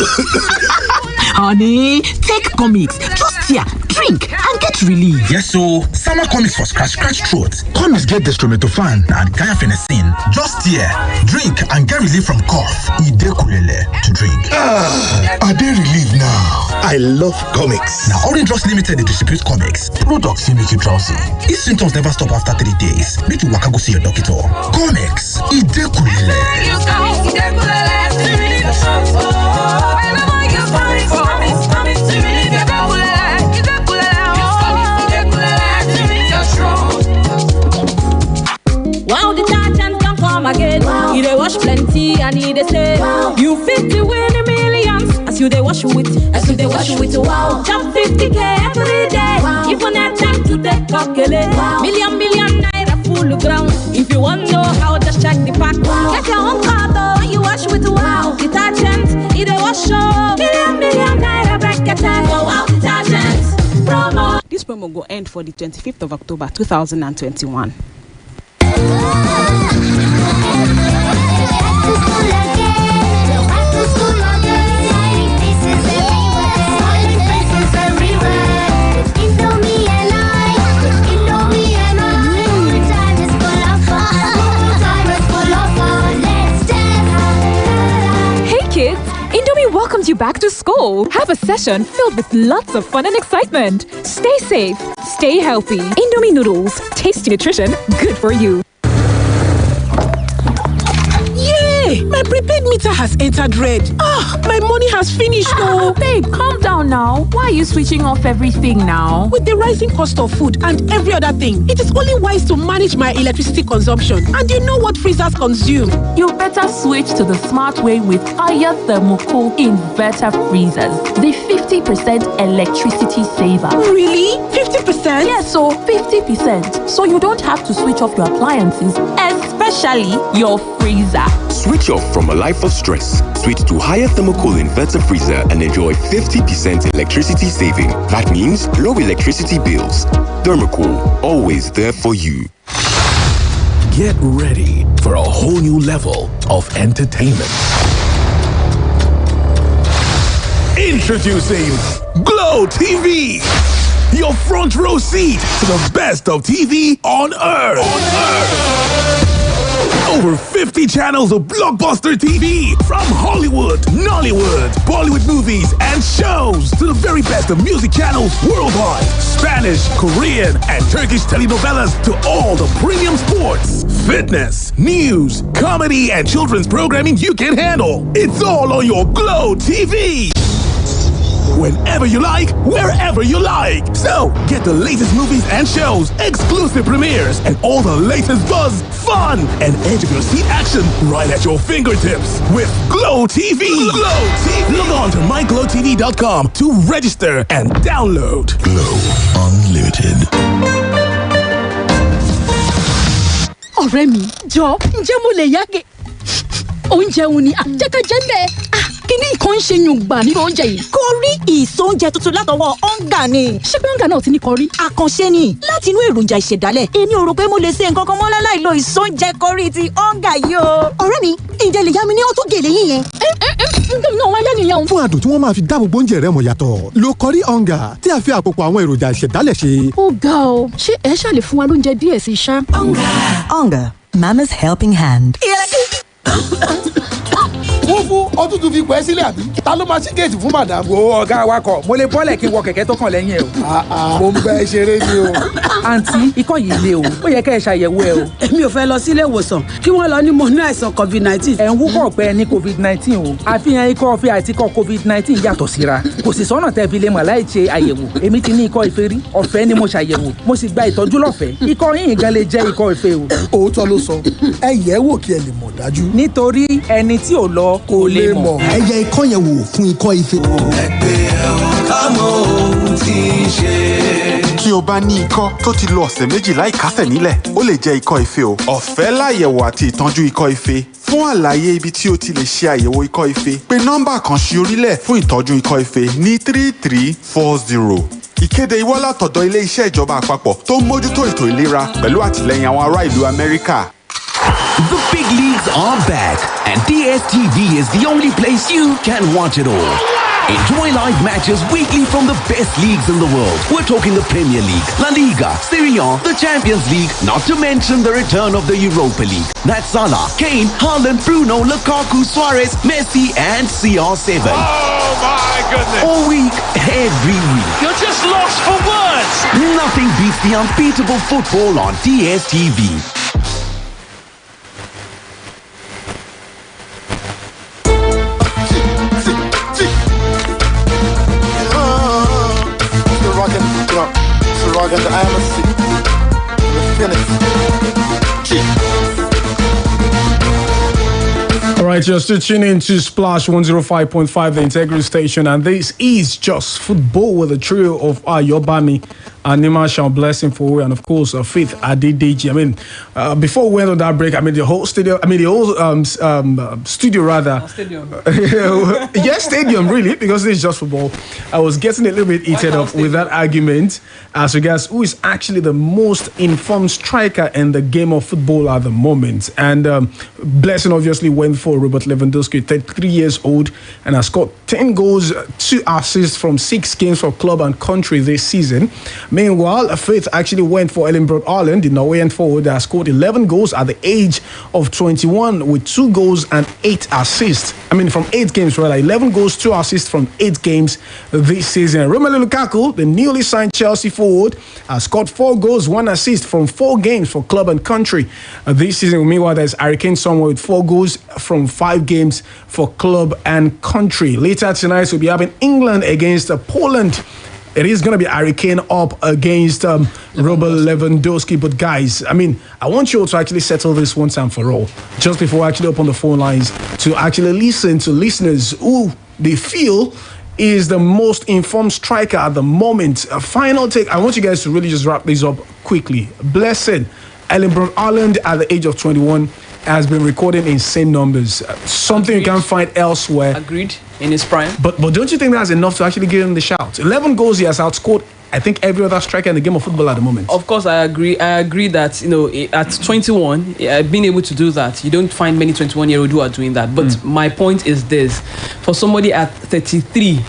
Honey, take comics. Just here, drink and get relief. Yes, so summer comics for scratch throat. Comics get dextromethorphan and guanfacine. Just here, drink and get relief from cough. Idekulele to drink. Are they relief now? I love comics. Now, Orange Drugs Limited, they distribute comics. Products will make you drowsy. If symptoms never stop after 3 days, make you waka go see your doctor. Comics, Idekulele. Wow, detergent can come again. Wow. You dey wash plenty and you dey say wow. You fit to win the millions as you dey wash with, wow. Jump 50K every day. Wow. Even at time to take calculate. Wow. Million naira full ground. If you want to know how, just check the pack. Wow. Get your own car though when you wash with wow. Detergent, you dey wash show. Million naira bracket for wow detergent promo. This promo will end for the 25th of October 2021. Welcomes you back to school. Have a session filled with lots of fun and excitement. Stay safe, stay healthy. Indomie noodles, tasty nutrition, good for you. Yay! My prepaid meter has entered red. My money has finished though. Babe, calm down now. Why are you switching off everything now? With the rising cost of food and every other thing, it is only wise to manage my electricity consumption. And you know what freezers consume. You better switch to the smart way with Ayo Thermocool Inverter Freezers. The 50% electricity saver. Really? 50%? Yes, so 50%. So you don't have to switch off your appliances, especially your freezer. Switch off from a life of stress. Switch to higher thermocool inverter freezer and enjoy 50% electricity saving. That means low electricity bills. Thermocool, always there for you. Get ready for a whole new level of entertainment. Introducing Glow TV, your front row seat to the best of TV on earth. Over 50 channels of blockbuster TV from Hollywood, Nollywood, Bollywood movies and shows to the very best of music channels worldwide. Spanish, Korean and Turkish telenovelas to all the premium sports, fitness, news, comedy and children's programming you can handle. It's all on your Glow TV. Whenever you like, wherever you like. So, get the latest movies and shows, exclusive premieres, and all the latest buzz, fun, and edge of your seat action right at your fingertips with Glow TV. Glow TV. Log on to myglowtv.com to register and download. Glow Unlimited. Ọ̀rẹ́ mi, jọ̀ọ́, ǹjẹ́ mo lè yáge? oúnjẹ òun ni àjẹkẹ́ jẹ́ bẹ́ẹ̀. Kíní kan ṣe yùngbà nínú oúnjẹ yìí. Kọrí ìsóúnjẹ tuntun látọwọ́ ọ̀ngà ni. Ṣé pé ọ̀ngà náà ti ní kọrí? Àkànṣe ni láti inú èròjà ìṣẹ̀dálẹ̀. Èmi ò rò pé mo lè ṣe nǹkan kan mọ́ láláì lo ìsóúnjẹ kọrí ti ọ̀ngà yìí o. Ọ̀rẹ́ mi, ǹjẹ́ lè yá mi ní ọtún gèlè yín yẹn? Ǹjẹ́ mi náà wá yá nìyẹn? Fún adùn tí wọ́n máa fi dáàbò bo oúnjẹ rẹ mọ̀ yàtọ̀, lo kọrí ọ̀ngà tí a fi àpòpọ̀ àwọn èròjà ìṣẹ̀dálẹ̀ ṣe. Ó ga o, ṣé ẹ ṣàlè fún wa lóúnjẹ díẹ̀ sí ṣá? Onga, Mama's helping hand. Fúfú ó tún fi pẹ́ sílẹ̀ àbí? Ta ló máa ṣí géètì fún màdàm? Wo ọ̀gá awakọ̀, mo lè bọ́lẹ̀ kí n wọ kẹ̀kẹ́ tó kàn lẹ́yìn ẹ̀ o. Mo ń bẹ́ ṣeré ni o. Àǹtí, ikọ́ yìí le o, ó yẹ kẹ́ ẹ ṣàyẹ̀wò ẹ o. Èmi ò fẹ́ lọ sílé ìwòsàn kí wọ́n lọ ní mo ní àìsàn COVID-19. Ẹ̀ ń wúkọ̀ pé ẹ ní COVID-19 o. Àfihàn ikọ́ ọ̀fẹ́ àti ikọ́ COVID-19 yàtọ̀ síra. Kò sì sọ́nà tẹ́ fi lè mọ̀ láì ṣe àyẹ̀wò. Èmi ti ní ikọ́ ife rí, ọ̀fẹ́ ni mo ṣàyẹ̀wò. Mo sì gba ìtọ́jú lọ́fẹ̀ẹ́. Ikọ́ yìnyín gan lè jẹ́ ikọ́ ife o. Òótọ́ ló sọ, ẹ yẹ̀ wò kí ẹ lè mọ̀ dájú. Nítorí ẹni tí ò lọ kò lè mọ̀. ẹ yẹ ikọ́ yẹn wò fún ikọ́ ife. ẹgbẹ́ ká mọ ohun tí ń ṣe. Tí o bá ní ikọ́ tó ti lo ọ̀sẹ̀ méjì láì kásẹ̀ nílẹ̀, ó lè jẹ́ ikọ́ ife o. Ọ̀fẹ́ láyẹ̀wò àti ìtọ́jú ikọ́ ife. Fún àlàyé ibi tí o ti lè ṣe àyẹ̀wò ikọ́ ife, pé nọ́mbà kan sí orílẹ̀ fún ìtọ́jú ikọ́ ife ní 3340. Ìkéde ìwọ́lá tọ̀dọ̀ ilé iṣẹ́ ìjọba àpapọ̀ tó ń mójútó ètò ìlera pẹ̀lú àtìlẹ́yìn àwọn ará ìlú Amẹ́ríkà. The big leagues are back, and DSTV is the only place you can watch it all. Enjoy live matches weekly from the best leagues in the world. We're talking the Premier League, La Liga, Serie A, the Champions League, not to mention the return of the Europa League. That's Salah, Kane, Haaland, Bruno, Lukaku, Suarez, Messi, and CR7. Oh my goodness! All week, every week. You're just lost for words! Nothing beats the unbeatable football on DSTV. Rocking the All right, you're still tuning in to Splash 105.5, the Integral Station, and this is Just Football with a trio of Ayo Animasahun, Blessing for, and of course, Faith Adedeji. I mean, before we went on that break, the whole studio rather. Stadium. Yes, stadium, really, because this is Just Football. I was getting a little bit heated up with that argument as regards who is actually the most informed striker in the game of football at the moment. And Blessing obviously went for Robert Lewandowski, 33 years old, and has scored 10 goals, 2 assists from 6 games for club and country this season. Meanwhile, Faith actually went for Erling Braut Haaland, the Norwegian forward that scored 11 goals at the age of 21 with 2 goals and 8 assists. From 8 games, rather. 11 goals, 2 assists from 8 games this season. Romelu Lukaku, the newly signed Chelsea forward, has scored 4 goals, 1 assist from 4 games for club and country this season. Meanwhile, there's Harry Kane somewhere with 4 goals from 5 games for club and country. Later tonight, we'll be having England against Poland. It is going to be Harry Kane up against Robert Lewandowski. But guys, I want you all to actually settle this once and for all. Just before I actually open the phone lines to actually listen to listeners who they feel is the most informed striker at the moment. A final take. I want you guys to really just wrap this up quickly. Blessed. Erling Braut Haaland at the age of 21 has been recording insane numbers. Something you can't find elsewhere. Agreed. In his prime. But don't you think that's enough to actually give him the shout? 11 goals, he has outscored, I think, every other striker in the game of football at the moment. Of course, I agree. I agree that, at 21, being able to do that, you don't find many 21-year-olds who are doing that. But my point is this. For somebody at 33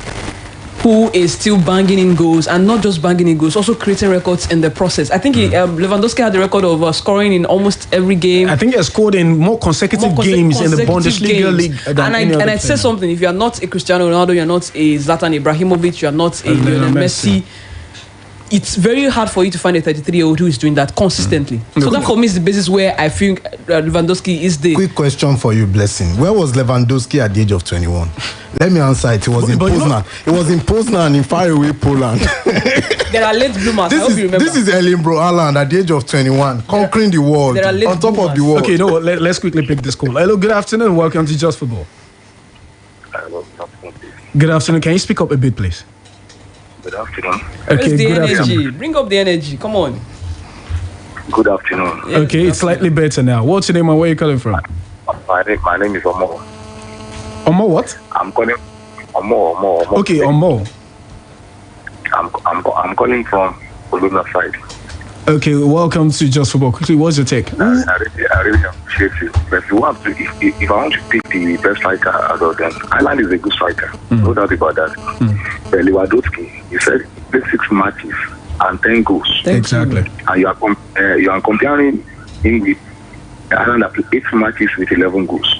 who is still banging in goals, and not just banging in goals, also creating records in the process. I think Lewandowski had the record of scoring in almost every game. I think he has scored in more consecutive games in the Bundesliga league. And I said something, if you are not a Cristiano Ronaldo, you are not a Zlatan Ibrahimovic, you are not a Lionel Messi, it's very hard for you to find a 33-year-old who is doing that consistently. So that for me is the basis where I think Lewandowski is the... Quick question for you, Blessing. Where was Lewandowski at the age of 21? Let me answer it. It was in Poznan. It was in Poznan in faraway Poland. There are late bloomers. I hope you remember. This is Erling Braut Haaland at the age of 21, conquering the world, on top of the world. Okay, let's quickly pick this call. Hello, good afternoon. Welcome to Just Football. Good afternoon. Can you speak up a bit, please? Good afternoon. Okay, the energy. Afternoon. Bring up the energy. Come on. Good afternoon. Okay, it's slightly better now. What's your name and where are you calling from? My name is Omo. Omo what? I'm calling Omo. Okay, Omo. I'm calling from Oluna side. Okay, welcome to Just Football. Quickly, what's your take? I really appreciate you. But if I want to pick the best striker out of them, Ireland is a good striker. No doubt about that. But Lewandowski, he said he played 6 matches and 10 goals. Exactly. And you are comparing him with Ireland that played 8 matches with 11 goals.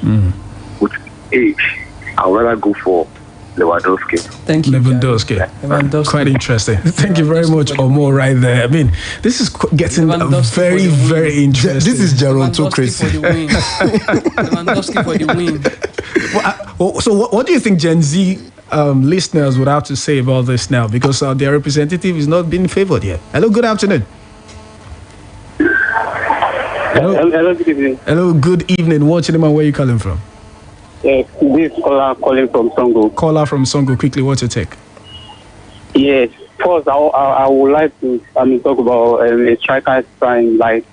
With age, I would rather go for Lewandowski. Thank you. Lewandowski. Quite interesting. Thank you very much, Omo, right there. I mean, this is getting very, very interesting. This is gerontocracy. Lewandowski for the win. So what do you think Gen Z listeners would have to say about this now? Because their representative is not being favored yet. Hello, good afternoon. Hello, good evening. Hello, good evening. What's your name and where are you calling from? Yes, this is calling from Songo. Caller from Songo, quickly, what's your take? Yes, first I would like to talk about a striker's time. Like,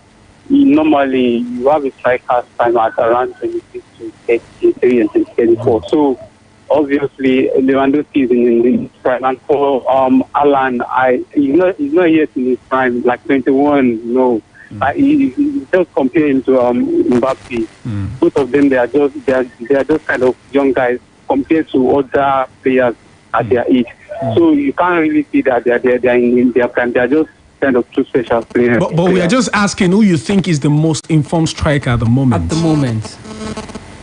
normally you have a striker's time at around 26 to 33 and 34. So, obviously, Lewandowski is in his prime. And for Alan, he's not yet in his prime, like 21, no. You just compare him to Mbappe. Both of them, they are just kind of young guys compared to other players at their age. So you can't really see that they are in their prime. They are just kind of two special players. But we are just asking who you think is the most informed striker at the moment. At the moment.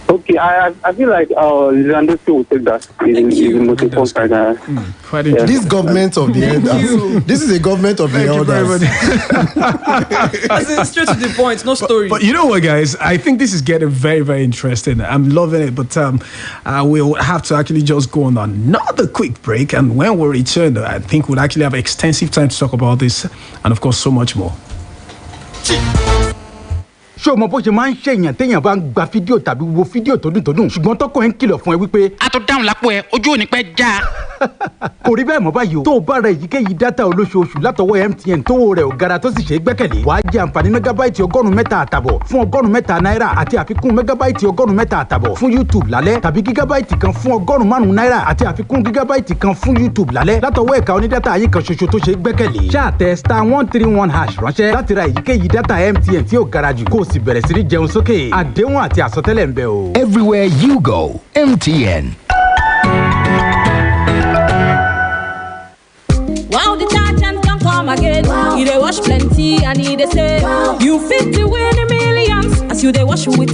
Okay, I feel like Lewandowski will take that. He's the most important striker. Quite interesting. This government of the elders. This is a government of the elders. Straight to the point, no story. But you know what, guys? I think this is getting very, very interesting. I'm loving it. But we'll have to actually just go on another quick break. And when we return, I think we'll actually have extensive time to talk about this and, of course, so much more. ṣé o mọ bó ṣe máa ń ṣèyàn téèyàn bá ń gba fídíò tàbí wo fídíò tó dùn ṣùgbọ́n tọkọ ẹ̀ ń kìlọ̀ fún ẹ wípé. a tó dáhùn lápò ẹ ojú ò ní pẹ́ já. kò rí bẹ́ẹ̀ mọ́ báyìí o tó o bá ra èyíkéyìí dátà olóṣooṣù látọwọ́ MTN tówó rẹ̀ ò gara tó sì ṣe é gbẹ́kẹ̀lé wàá jẹ àǹfààní mẹ́gábáìtì 100 àtàbọ̀ fún 100 náírà àti àfikún mẹ́gábáìtì 100 àtàbọ̀ fún YouTube lálẹ́ tàbí gígábáìtì kan fún 5 náírà àti àfikún gígábáìtì kan fún YouTube lálẹ́ látọwọ́ ẹ̀ka onídátà ayé kan ṣoṣo tó ṣe é gbẹ́kẹ̀lé. ṣáà tẹ *131# ránṣẹ́ láti ra èyíkéyìí dátà MTN tí ò gara jù kó o sì bẹ̀rẹ̀ sí ní jẹun sókè àdéhùn àti àsọtẹ́lẹ̀ ń bẹ o. Everywhere you go, MTN. Wow, the detergent can come again. Wow. You dey wash plenty and you dey say wow. You fit to win the millions as you dey wash with.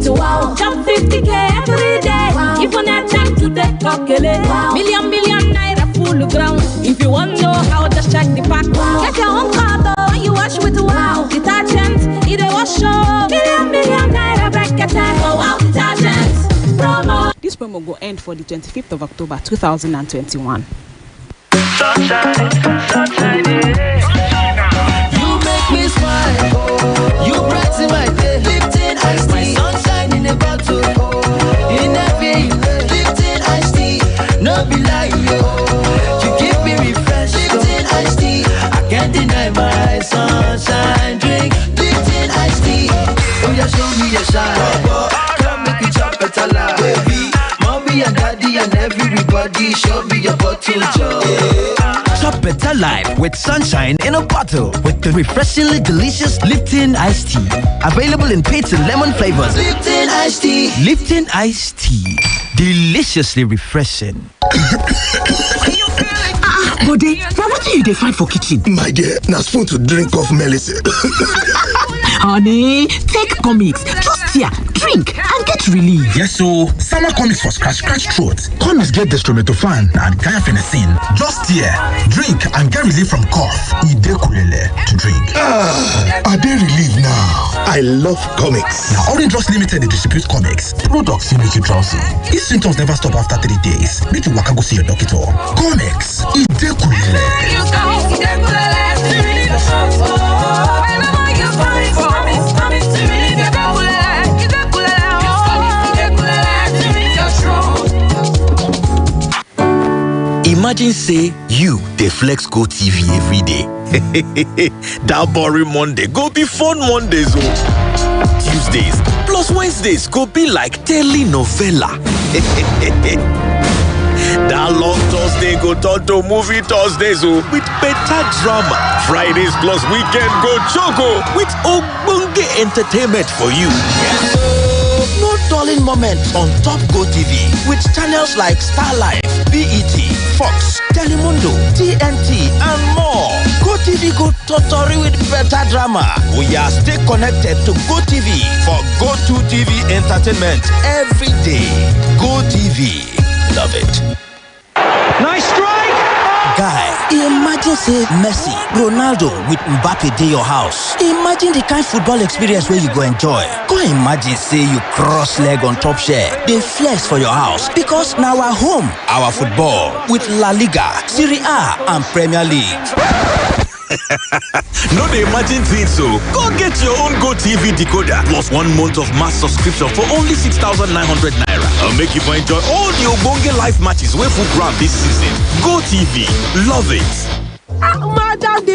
Wow, jump 50K every day. Wow. If on that time to take calculate. Wow. Million naira full ground. If you want know how, just check the pack. Wow. Get your own car though when you wash with wow detergent. You dey wash show million naira bracket for wow detergent promo. This promo will end for the 25th of October 2021. Sunshine, yeah. You make me smile. You brighten my day. Lifting iced tea. My sunshine in a bottle. In every way. Lifting iced tea. No be like you. You keep me refreshed. Lifting iced tea. I can't deny my sunshine drink. Lifting iced tea. Oh yeah, show me your shine. Come make me chop it alive. Baby, mommy and daddy and everybody, show me your bottle joy. Chop better life with sunshine in a bottle with the refreshingly delicious Lipton iced tea. Available in peach and lemon flavors. Lipton iced tea. Lipton iced tea. Deliciously refreshing. Bode, now what do you find for kitchen? My dear, now spoon to drink off medicine. Honey, take comics. Just here, drink and get relief. Yes, so summer comics for scratch throat. Comics get dextromethorphan and guaifenesin. Just here, drink and get relief from cough. Idekulele to drink. Are they relief now? I love comics. Now, Orange Drops Limited they distribute comics. Products you make you drowsy. If symptoms never stop after 3 days, make you waka go see your doctor. Comics. Idekulele. Imagine say you dey flex Go TV every day. That boring Monday go be fun Mondays. Tuesdays. Plus Wednesdays go be like telenovela. That long Thursday go turn to movie Thursdays with better drama. Fridays plus weekend go choco with ogbonge entertainment for you. Yes, no dulling moments on Top Go TV with channels like Starlife, BET, Fox, Telemundo, TNT, and more. Go TV go totally with better drama. We are stay connected to Go TV for Go 2 TV entertainment every day. Go TV, love it. Nice strike! Guy, imagine say Messi, Ronaldo with Mbappe dey your house. Imagine the kind football experience where you go enjoy. Go imagine say you cross leg on top share, dey flex for your house because now our home, our football with La Liga, Serie A and Premier League. No dey imagine things so. Go get your own Go TV decoder plus 1 month of mass subscription for only 6,900 naira. And make you enjoy all the ogbonge live matches wey full ground this season. Go TV, love it.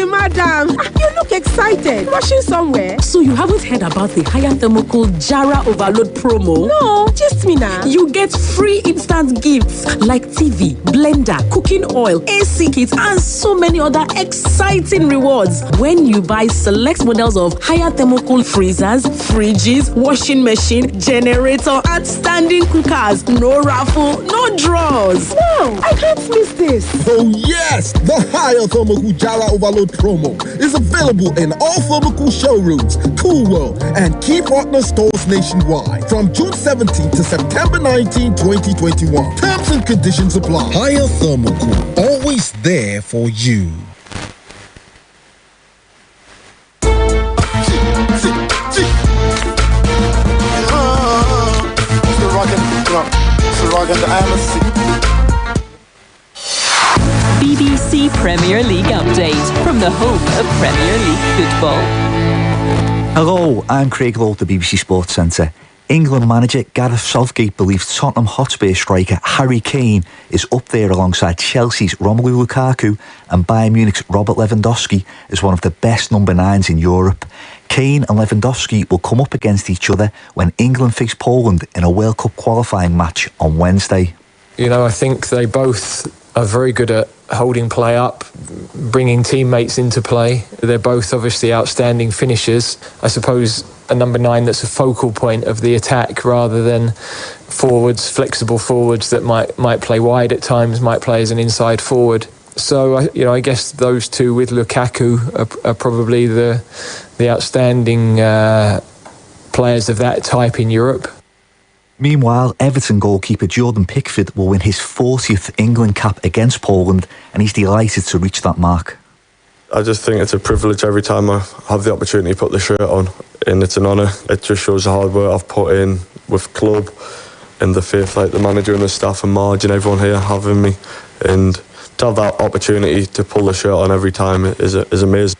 Madam, you look excited. Rushing somewhere? So you haven't heard about the higher thermocool Jara Overload promo? No, just me now. You get free instant gifts like TV, blender, cooking oil, AC kits, and so many other exciting rewards when you buy select models of higher thermocool freezers, fridges, washing machine, generator, and standing cookers. No raffle, no draws. Wow, I can't miss this. Oh yes, the higher thermocool Jara Overload promo is available in all Thermocool showrooms, Cool World, and key partner stores nationwide from June 17 to September 19, 2021. Terms and conditions apply. Higher Thermocool, always there for you. BBC Premier League update from the home of Premier League football. Hello, I'm Craig Lowe, the BBC Sports Centre. England manager Gareth Southgate believes Tottenham Hotspur striker Harry Kane is up there alongside Chelsea's Romelu Lukaku and Bayern Munich's Robert Lewandowski as one of the best number 9s in Europe. Kane and Lewandowski will come up against each other when England face Poland in a World Cup qualifying match on Wednesday. You know, I think they both are very good at holding play up, bringing teammates into play. They're both obviously outstanding finishers. I suppose a number 9 that's a focal point of the attack rather than forwards, flexible forwards that might play wide at times, might play as an inside forward. So, I guess those two with Lukaku are probably the outstanding players of that type in Europe. Meanwhile, Everton goalkeeper Jordan Pickford will win his 40th England cap against Poland, and he's delighted to reach that mark. I just think it's a privilege every time I have the opportunity to put the shirt on, and it's an honour. It just shows the hard work I've put in with club and the faith like the manager and the staff and Marge and everyone here having me, and to have that opportunity to pull the shirt on every time is amazing.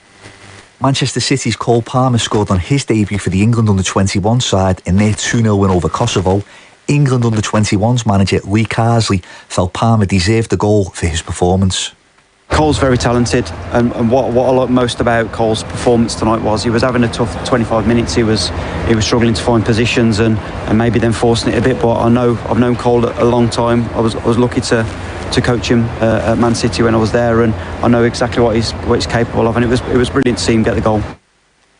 Manchester City's Cole Palmer scored on his debut for the England under-21 side in their 2-0 win over Kosovo. England under-21's manager Lee Carsley felt Palmer deserved the goal for his performance. Cole's very talented, and what I like most about Cole's performance tonight was he was having a tough 25 minutes. He was struggling to find positions and maybe then forcing it a bit. But I've known Cole a long time. I was lucky to coach him at Man City when I was there, and I know exactly what he's capable of. And it was brilliant to see him get the goal.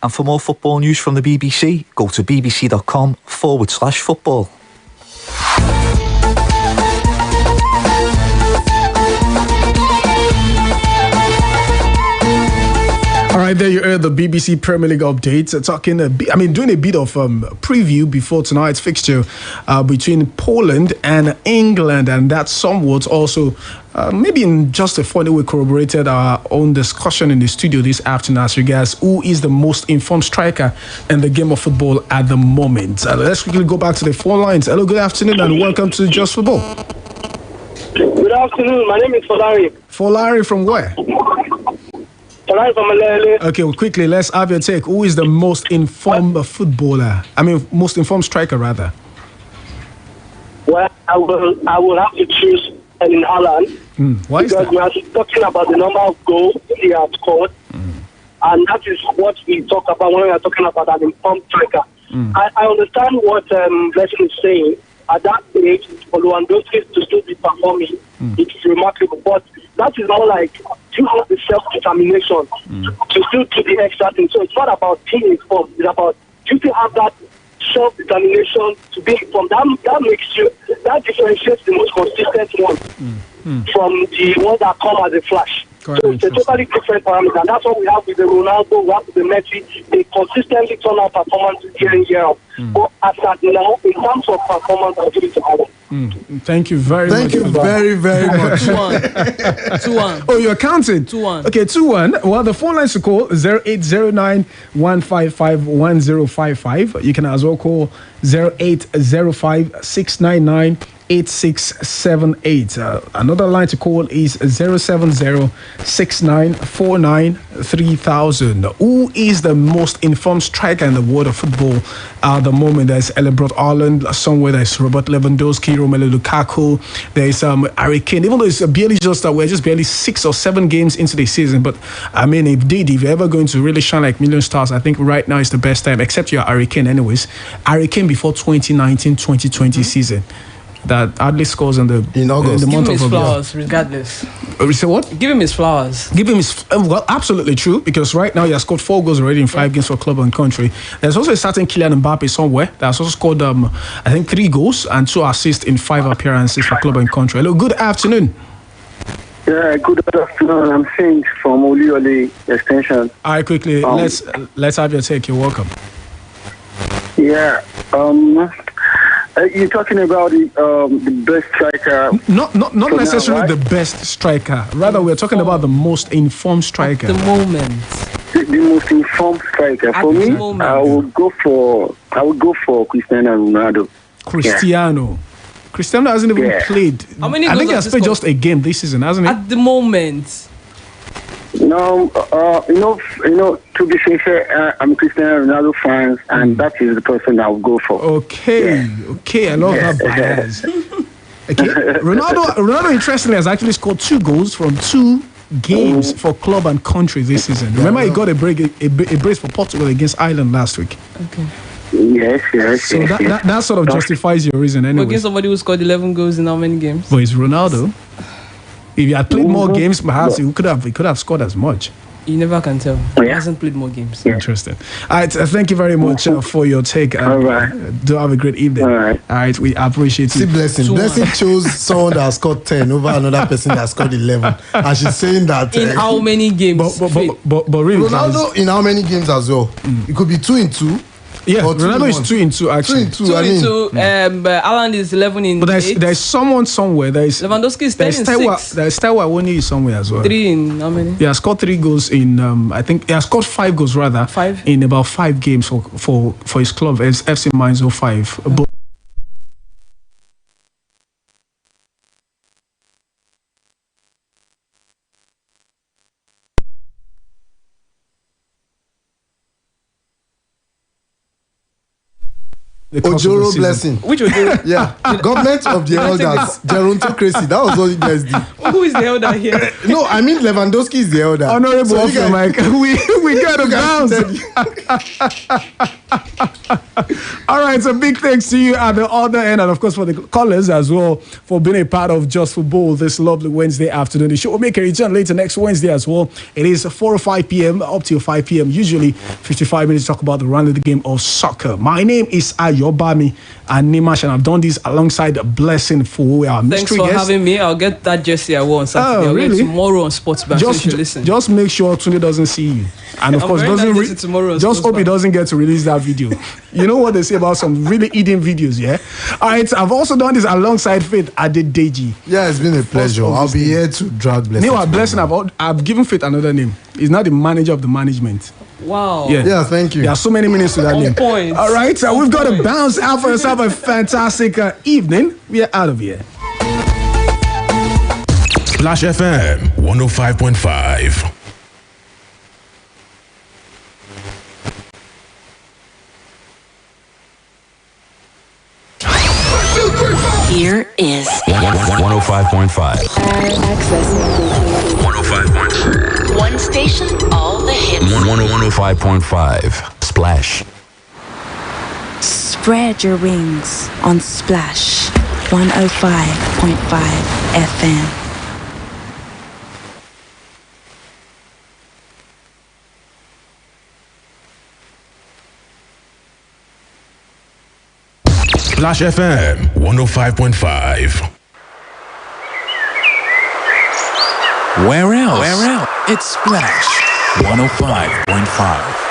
And for more football news from the BBC, go to bbc.com/football. All right, there you heard the BBC Premier League update. Doing a bit of preview before tonight's fixture between Poland and England, and that somewhat also maybe in just a funny way corroborated our own discussion in the studio this afternoon as regards who is the most informed striker in the game of football at the moment. Let's quickly go back to the phone lines. Hello, good afternoon, and welcome to Just Football. Good afternoon. My name is Folari. Folari from where? Okay, well, quickly, let's have your take. Who is the most informed footballer? Most informed striker, rather. Well, I will have to choose Erling Haaland. Why is that? Because we are talking about the number of goals he has scored. And that is what we talk about when we are talking about an informed striker. I understand what Blessing is saying. At that age, for Lewandowski to still be performing, it's remarkable. But that is not like you have the self-determination to still do the extra thing. So it's not about being informed. It's about you still have that self-determination to be informed. That makes you, that differentiates the most consistent one from the ones that come as a flash. So it's a totally different parameter. And that's what we have with the Ronaldo, we have with the Messi. They consistently turn out performance year in, year out. But as at now, in terms of performance, I'll give it to Adam. Thank you very much. Thank you very, very much. 2-1. Oh, you're counting? 2-1. Okay, 2-1. Well, the phone lines to call 0809-155-1055. You can as well call 0805-699-8678. Another line to call is 070-6949-3000. Who is the most informed striker in the world of football at the moment? There's Erling Haaland, somewhere there's Robert Lewandowski, Romelu Lukaku, there's Harry Kane. Even though it's barely we're just barely 6 or 7 games into the season, but I mean, if you're ever going to really shine like million stars, I think right now is the best time, except you're Harry Kane anyways. Harry Kane before 2019-2020 season, that hardly scores in August. In the month Give him of his August. flowers, regardless. You say what? Give him his flowers. Give him his well, absolutely true, because right now he has scored 4 goals already in 5 games for club and country. There's also a certain Kylian Mbappe somewhere that has also scored I think 3 goals and 2 assists in 5 appearances for club and country. Hello, good afternoon. Yeah, good afternoon. I'm Saint from Oliole Extension. All right, quickly, let's have your take. You're welcome. Yeah, you're talking about the best striker. Not necessarily now, right? the best striker. Rather, we're talking about the most informed striker. At the moment. The most informed striker. For me, I would go for Cristiano Ronaldo. Cristiano. Yeah. Cristiano hasn't even played. How many I goals think he has played just a game this season, hasn't he? At the moment. No, to be sincere, I'm a Cristiano Ronaldo fan, and that is the person I will go for. Okay, I love that bias. Okay, Ronaldo, interestingly, has actually scored 2 goals from 2 games for club and country this season. Remember, he got a brace for Portugal against Ireland last week. Okay. Yes. So that sort of justifies your reason anyway. Against somebody who scored 11 goals in how many games? But it's Ronaldo. If he had played more games, perhaps he could have scored as much. You never can tell. He hasn't played more games. Interesting. All right, thank you very much for your take. All right. Do have a great evening. All right, we appreciate it. See, Blessing chose someone that scored 10 over another person that scored 11, and she's saying that in how many games? But really, Ronaldo in how many games as well? It could be 2 in 2. Yeah, Ronaldo is 2 in 2 actually. 2 in 2. Alan is 11 in. But there's someone somewhere. Lewandowski is 10 in 6. There's Stewa Awoniyi somewhere as well. 3 in how many? He has scored 3 goals in. I think he has scored 5 goals rather. 5 in about 5 games for his club as FC Mainz 05. But Ojoro Blessing. Which Ojoro? Yeah. Government of the elders. Gerontocracy. That was what you guys did. Who is the elder here? No, I mean Lewandowski is the elder. Honorable officer, Mike. We got to bounce. All right, so big thanks to you at the other end, and of course for the callers as well for being a part of Just Football this lovely Wednesday afternoon. The show will make a return later next Wednesday as well. It is 4 or 5 p.m. up till 5 p.m. Usually 55 minutes to talk about the round of the game of soccer. My name is Ayo and Nimash, and I've done this alongside Blessing for our mystery guest. Thanks for having me. I'll get that jersey I wore on Saturday. I'll get tomorrow on Sports Bank. Just make sure Tunde doesn't see you, and of course just hope he doesn't get to release that video. You know what they say about some really hidden videos, yeah? All right, I've also done this alongside Faith Adedeji. Yeah, it's been a pleasure. I'll be here to drag Blessing. Blessing, I've given Faith another name. He's not the manager of the management. Wow. Yeah, thank you. There are so many minutes to that name. Point. All right, so we've got to bounce out for yourself a fantastic evening. We are out of here. Splash FM 105.5. Here is 105.5. Access 105.5. One station, all the hits. 105.5. Splash. Spread your wings on Splash 105.5 FM. Splash FM 105.5. Where else? It's Splash 105.5.